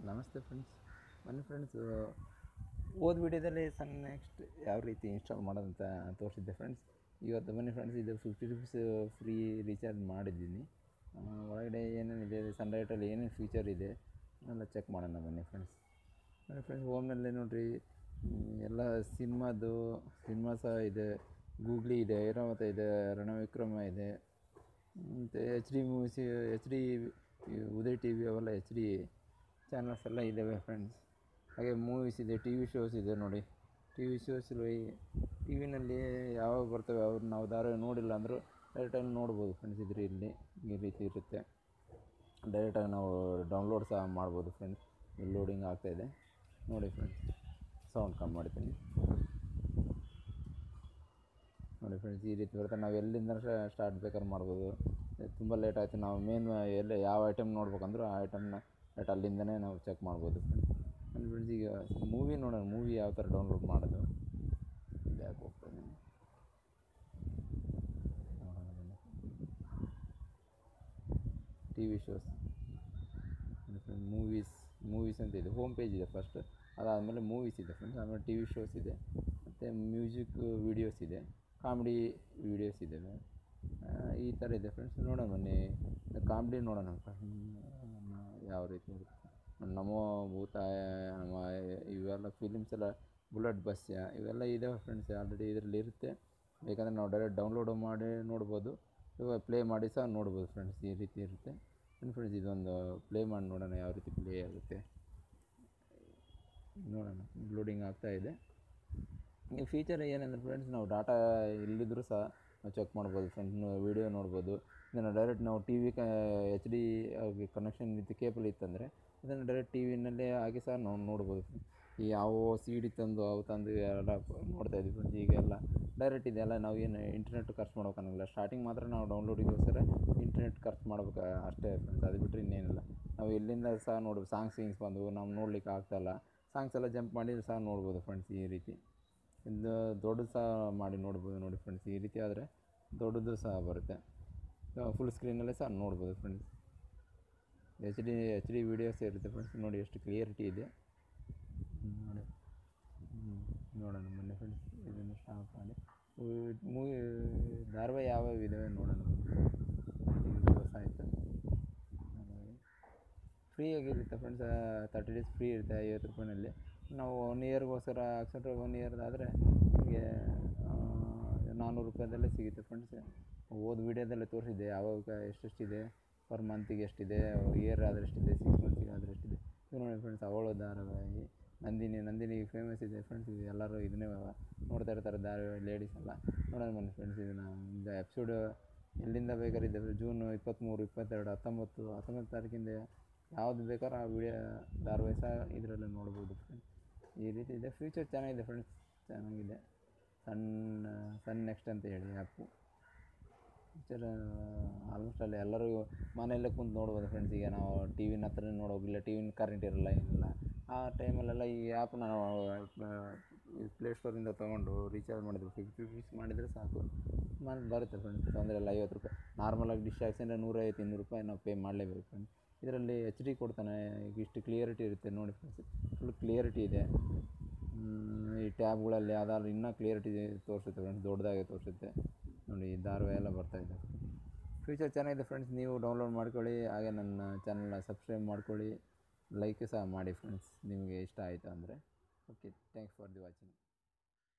ನಮಸ್ತೆ ಫ್ರೆಂಡ್ಸ್. ಬನ್ನಿ ಫ್ರೆಂಡ್ಸ್, ಹೋದ ವಿಡಿಯೋದಲ್ಲಿ ನೆಕ್ಸ್ಟ್ ಯಾವ ರೀತಿ ಇನ್ಸ್ಟಾಲ್ ಮಾಡೋದಂತ ತೋರಿಸಿದ್ದೆ ಫ್ರೆಂಡ್ಸ್. ಇವತ್ತು ಬನ್ನಿ ಫ್ರೆಂಡ್ಸ್, ಇದು 50 ರುಪೀಸ್ ಫ್ರೀ ರೀಚಾರ್ಜ್ ಮಾಡಿದ್ದೀನಿ. ಒಳಗಡೆ ಏನೇನಿದೆ, ಸನ್ಲೈಟಲ್ಲಿ ಏನೇನು ಫೀಚರ್ ಇದೆ ಎಲ್ಲ ಚೆಕ್ ಮಾಡೋಣ ಬನ್ನಿ ಫ್ರೆಂಡ್ಸ್. ಹೋಮ್ನಲ್ಲಿ ನೋಡಿರಿ, ಎಲ್ಲ ಸಿನಿಮಾ ಸಹ ಇದೆ, ಗೂಗ್ಲಿ ಇದೆ, ಐರಾವತ ಇದೆ, ರಣವಿಕ್ರಮ ಇದೆ, ಮತ್ತು HD movies, HD Uday TV ಅವೆಲ್ಲ HD ಚಾನಲ್ಸ್ ಎಲ್ಲ ಇದ್ದಾವೆ ಫ್ರೆಂಡ್ಸ್. ಹಾಗೆ ಮೂವೀಸ್ ಇದೆ, TV ಶೋಸ್ ಇದೆ ನೋಡಿ. TV ಶೋಸಲ್ಲಿ ಟಿ ವಿನಲ್ಲಿ ಯಾವಾಗ ಬರ್ತವೆ ಅವ್ರು ನಾವು ಧಾರಾವಾಹಿ ನೋಡಿಲ್ಲ ಅಂದರೂ ಡೈರೆಕ್ಟಾಗಿ ನೋಡ್ಬೋದು ಫ್ರೆಂಡ್ಸ್. ಇಲ್ಲಿ ಈ ರೀತಿ ಇರುತ್ತೆ. ಡೈರೆಕ್ಟಾಗಿ ನಾವು ಡೌನ್ಲೋಡ್ ಸಹ ಮಾಡ್ಬೋದು ಫ್ರೆಂಡ್ಸ್. ಲೋಡಿಂಗ್ ಆಗ್ತಾಯಿದೆ ನೋಡಿ ಫ್ರೆಂಡ್ಸ್. ಸೌಂಡ್ ಕಮ್ಮಿ ಮಾಡ್ತೀನಿ ನೋಡಿ ಫ್ರೆಂಡ್ಸ್. ಈ ರೀತಿ ಬರುತ್ತೆ. ನಾವು ಎಲ್ಲಿಂದ ಸ್ಟಾರ್ಟ್ ಬೇಕಾದ್ರೆ ಮಾಡ್ಬೋದು. ತುಂಬ ಲೇಟ್ ಆಯಿತು, ನಾವು ಎಲ್ಲಿ ಯಾವ ಐಟಮ್ ನೋಡ್ಬೇಕಂದ್ರೂ ಆ ಐಟಮ್ನ ಅಲ್ಲಿಂದನೇ ನಾವು ಚೆಕ್ ಮಾಡ್ಬೋದು ಫ್ರೆಂಡ್ಸ್. ಈಗ ಮೂವಿ ನೋಡೋಣ, ಮೂವಿ ಯಾವ ಥರ ಡೌನ್ಲೋಡ್ ಮಾಡೋದು. ಬ್ಯಾಕ್ ಹೋಗ್ತಾಯಿದ್ದೀನಿ TV ಶೋಸ್, ಮೂವೀಸ್ ಅಂತ ಇದೆ. ಹೋಮ್ ಪೇಜ್ ಇದೆ ಫಸ್ಟ್, ಅದಾದಮೇಲೆ ಮೂವೀಸ್ ಇದೆ ಫ್ರೆಂಡ್ಸ್. ಆಮೇಲೆ TV ಶೋಸ್ ಇದೆ, ಮತ್ತು ಮ್ಯೂಸಿಕ್ ವೀಡಿಯೋಸ್ ಇದೆ, ಕಾಮಿಡಿ ವೀಡಿಯೋಸ್ ಇದ್ದಾವೆ. ಈ ಥರ ಇದೆ ಫ್ರೆಂಡ್ಸ್. ನೋಡೋಣ ಬನ್ನಿ, ಕಾಮಿಡಿ ನೋಡೋಣ ಯಾವ ರೀತಿ ಇರುತ್ತೆ. ನಮೋ ಭೂತಾಯ ನಮ, ಇವೆಲ್ಲ ಫಿಲಿಮ್ಸ್ ಎಲ್ಲ, ಬುಲೆಟ್ ಬಸ್ಯ ಇವೆಲ್ಲ ಇದ್ದಾವೆ ಫ್ರೆಂಡ್ಸ್. ಆಲ್ರೆಡಿ ಇದರಲ್ಲಿ ಇರುತ್ತೆ. ಬೇಕಂದರೆ ನಾವು ಡೈರೆಕ್ಟ್ ಡೌನ್ಲೋಡ್ ಮಾಡಿ ನೋಡ್ಬೋದು, ಇವಾಗ ಪ್ಲೇ ಮಾಡಿ ಸಹ ನೋಡ್ಬೋದು ಫ್ರೆಂಡ್ಸ್. ಈ ರೀತಿ ಇರುತ್ತೆ ಫ್ರೆಂಡ್ಸ್. ಇದೊಂದು ಪ್ಲೇ ಮಾಡಿ ನೋಡೋಣ ಯಾವ ರೀತಿ ಪ್ಲೇ ಆಗುತ್ತೆ ನೋಡೋಣ. ಲೋಡಿಂಗ್ ಆಗ್ತಾಯಿದೆ. ಈ ಫೀಚರ್ ಏನಂದರೆ ಫ್ರೆಂಡ್ಸ್, ನಾವು ಡಾಟಾ ಇಲ್ಲಿದ್ದರೂ ಸಹ ನಾವು ಚೆಕ್ ಮಾಡ್ಬೋದು ಫ್ರೆಂಡ್ಸ್. ವೀಡಿಯೋ ನೋಡ್ಬೋದು. ಇದನ್ನು ಡೈರೆಕ್ಟ್ ನಾವು TV HD connection with cable ಇತ್ತಂದರೆ ಇದನ್ನು ಡೈರೆಕ್ಟ್ TVನಲ್ಲೇ ಹಾಕಿ ಸಹ ನಾವು ನೋಡ್ಬೋದು ಫ್ರೆಂಡ್ಸ್. ಈ ಯಾವ CD ತಂದು ಎಲ್ಲ ನೋಡ್ತಾಯಿದ್ವಿ ಫ್ರೆಂಡ್ಸ್. ಈಗೆಲ್ಲ ಡೈರೆಕ್ಟ್ ಇದೆಲ್ಲ ನಾವು ಏನು ಇಂಟರ್ನೆಟ್ ಖರ್ಚು ಮಾಡ್ಬೇಕನ್ನೋಲ್ಲ. ಸ್ಟಾರ್ಟಿಂಗ್ ಮಾತ್ರ ನಾವು ಡೌನ್ಲೋಡಿಗೋಸ್ಕರ ಇಂಟರ್ನೆಟ್ ಖರ್ಚು ಮಾಡ್ಬೇಕು ಅಷ್ಟೇ ಫ್ರೆಂಡ್ಸ್. ಅದು ಬಿಟ್ಟರೆ ಇನ್ನೇನಿಲ್ಲ. ನಾವು ಎಲ್ಲಿಂದ ಸಹ ನೋಡ್ಬೋದು. ಸಾಂಗ್ಸ್ ಬಂದು ನಾವು ನೋಡ್ಲಿಕ್ಕೆ ಆಗ್ತಾಯಿಲ್ಲ, ಸಾಂಗ್ಸ್ ಎಲ್ಲ ಜಂಪ್ ಮಾಡಿ ಸಹ ನೋಡ್ಬೋದು ಫ್ರೆಂಡ್ಸ್. ಈ ರೀತಿ ಇದು ದೊಡ್ಡದು ಸಹ ಮಾಡಿ ನೋಡ್ಬೋದು ನೋಡಿ ಫ್ರೆಂಡ್ಸ್. ಈ ರೀತಿ ಆದರೆ ದೊಡ್ಡದು ಸಹ ಬರುತ್ತೆ. ಫುಲ್ ಸ್ಕ್ರೀನಲ್ಲೇ ಸಹ ನೋಡ್ಬೋದು ಫ್ರೆಂಡ್ಸ್. HD ವೀಡಿಯೋಸ್ ಇರುತ್ತೆ ಫ್ರೆಂಡ್ಸ್. ನೋಡಿ ಎಷ್ಟು ಕ್ಲಿಯರಿಟಿ ಇದೆ ನೋಡಿ. ನೋಡೋಣ ಬನ್ನಿ ಫ್ರೆಂಡ್ಸ್, ಇದನ್ನು ಸ್ಟಾಪ್ ಮಾಡಿ ಮೂವಿ ಧಾರಾವಾಹಿ ಯಾವ್ಯಾವ ಇದ್ದಾವೆ ನೋಡೋಣ. ಶೋಸ್ ಆಯಿತು, ಫ್ರೀಯಾಗಿರುತ್ತೆ ಫ್ರೆಂಡ್ಸ್. 30 ಡೇಸ್ ಫ್ರೀ ಇರುತ್ತೆ 50 ರೂಪಾಯಿನಲ್ಲಿ. ನಾವು 1 ಇಯರ್ಗೋಸ್ಕರ ಹಾಕ್ಸ್ಕೊಂಡ್ರೆ 1 ಇಯರ್ದಾದರೆ ನಮಗೆ 400 ರೂಪಾಯಿದಲ್ಲೇ ಸಿಗುತ್ತೆ ಫ್ರೆಂಡ್ಸ್. ಹೋದ ವೀಡಿಯೋದಲ್ಲೇ ತೋರಿಸಿದ್ದೆ ಯಾವಾಗ ಎಷ್ಟೆಷ್ಟಿದೆ, ಪರ್ ಮಂತಿಗೆ ಎಷ್ಟಿದೆ, ಇಯರ್ ಆದರೆ ಎಷ್ಟಿದೆ, 6 ಮಂತ್ಸಿಗೆ ಆದರೆ ಎಷ್ಟಿದೆ. ಇದು ನೋಡಿ ಫ್ರೆಂಡ್ಸ್, ಅವಳು ಧಾರಾವಾಹಿ ನಂದಿನಿ ಫೇಮಸ್ ಇದೆ ಫ್ರೆಂಡ್ಸ್. ಇದು ಎಲ್ಲರೂ ಇದನ್ನೇ ನೋಡ್ತಾ ಇರ್ತಾರೆ ಧಾರಾವಾಹಿ, ಲೇಡೀಸ್ ಎಲ್ಲ. ನೋಡೋಣ ಬನ್ನಿ ಫ್ರೆಂಡ್ಸ್. ಇದು ಎಪಿಸೋಡ್ ಎಲ್ಲಿಂದ ಬೇಕಾದ್ರೆ ಇದ್ದಾವೆ. ಜೂನ್ 23, 22, 19 ತಾರೀಕಿಂದ ಯಾವುದು ಬೇಕಾದ್ರೂ ಆ ವಿಡಿಯೋ ಧಾರಾವಾಹಿ ಸಹ ಇದರಲ್ಲಿ ನೋಡ್ಬೋದು ಫ್ರೆಂಡ್ಸ್. ಈ ರೀತಿ ಇದೆ. ಫ್ಯೂಚರ್ ಚೆನ್ನಾಗಿದೆ ಫ್ರೆಂಡ್ಸ್, ಚೆನ್ನಾಗಿದೆ. ಸನ್ ನೆಕ್ಸ್ಟ್ ಅಂತ ಹೇಳಿ ಆ್ಯಪು. ಫ್ಯೂಚರ್ ಆಲ್ಮೋಸ್ಟ್ ಅಲ್ಲಿ ಎಲ್ಲರೂ ಮನೆಯಲ್ಲೇ ಕುಂತು ನೋಡ್ಬೋದು ಫ್ರೆಂಡ್ಸ್. ಈಗ ನಾವು TVನ ಹತ್ರನೇ ನೋಡೋಗಿಲ್ಲ, TVನ ಕರೆಂಟ್ ಇರೋಲ್ಲ, ಏನಿಲ್ಲ. ಆ ಟೈಮಲ್ಲೆಲ್ಲ ಈ ಆ್ಯಪ್ನ ನಾವು ಪ್ಲೇಸ್ಟೋರಿಂದ ತೊಗೊಂಡು ರೀಚಾರ್ಜ್ ಮಾಡಿದ್ರು 50 ರುಪೀಸ್ ಮಾಡಿದರೆ ಸಾಕು, ಬರುತ್ತೆ ಫ್ರೆಂಡ್ಸ್. ತೊಂದರೆ ಇಲ್ಲ. 50 ರೂಪಾಯಿ ನಾರ್ಮಲಾಗಿ ಡಿಶ್ ಹಾಕ್ಸಿದ್ರೆ 150-200 ರೂಪಾಯಿ ನಾವು ಪೇ ಮಾಡಲೇಬೇಕು ಫ್ರೆಂಡ್ಸ್. ಇದರಲ್ಲಿ HD ಕೊಡ್ತಾನೆ. ಈಗ ಇಷ್ಟು ಕ್ಲಿಯರಿಟಿ ಇರುತ್ತೆ ನೋಡಿ ಫ್ರೆಂಡ್ಸ್. ಫುಲ್ ಕ್ಲಿಯರಿಟಿ ಇದೆ. ಈ ಟ್ಯಾಬ್ಗಳಲ್ಲಿ ಅದಾದ್ರೆ ಇನ್ನೂ ಕ್ಲಿಯರಿಟಿ ತೋರಿಸುತ್ತೆ ಫ್ರೆಂಡ್ಸ್, ದೊಡ್ಡದಾಗಿ ತೋರಿಸುತ್ತೆ ನೋಡಿ. ಧಾರಾವಾಹಿ ಎಲ್ಲ ಬರ್ತಾಯಿದೆ. ಫ್ಯೂಚರ್ ಚೆನ್ನಾಗಿದೆ ಫ್ರೆಂಡ್ಸ್. ನೀವು ಡೌನ್ಲೋಡ್ ಮಾಡ್ಕೊಳ್ಳಿ. ಹಾಗೆ ನನ್ನ ಚಾನಲ್ನ ಸಬ್ಸ್ಕ್ರೈಬ್ ಮಾಡ್ಕೊಳ್ಳಿ, ಲೈಕ್ ಸಹ ಮಾಡಿ ಫ್ರೆಂಡ್ಸ್, ನಿಮಗೆ ಇಷ್ಟ ಆಯಿತು ಅಂದರೆ. Okay, thanks for the watching.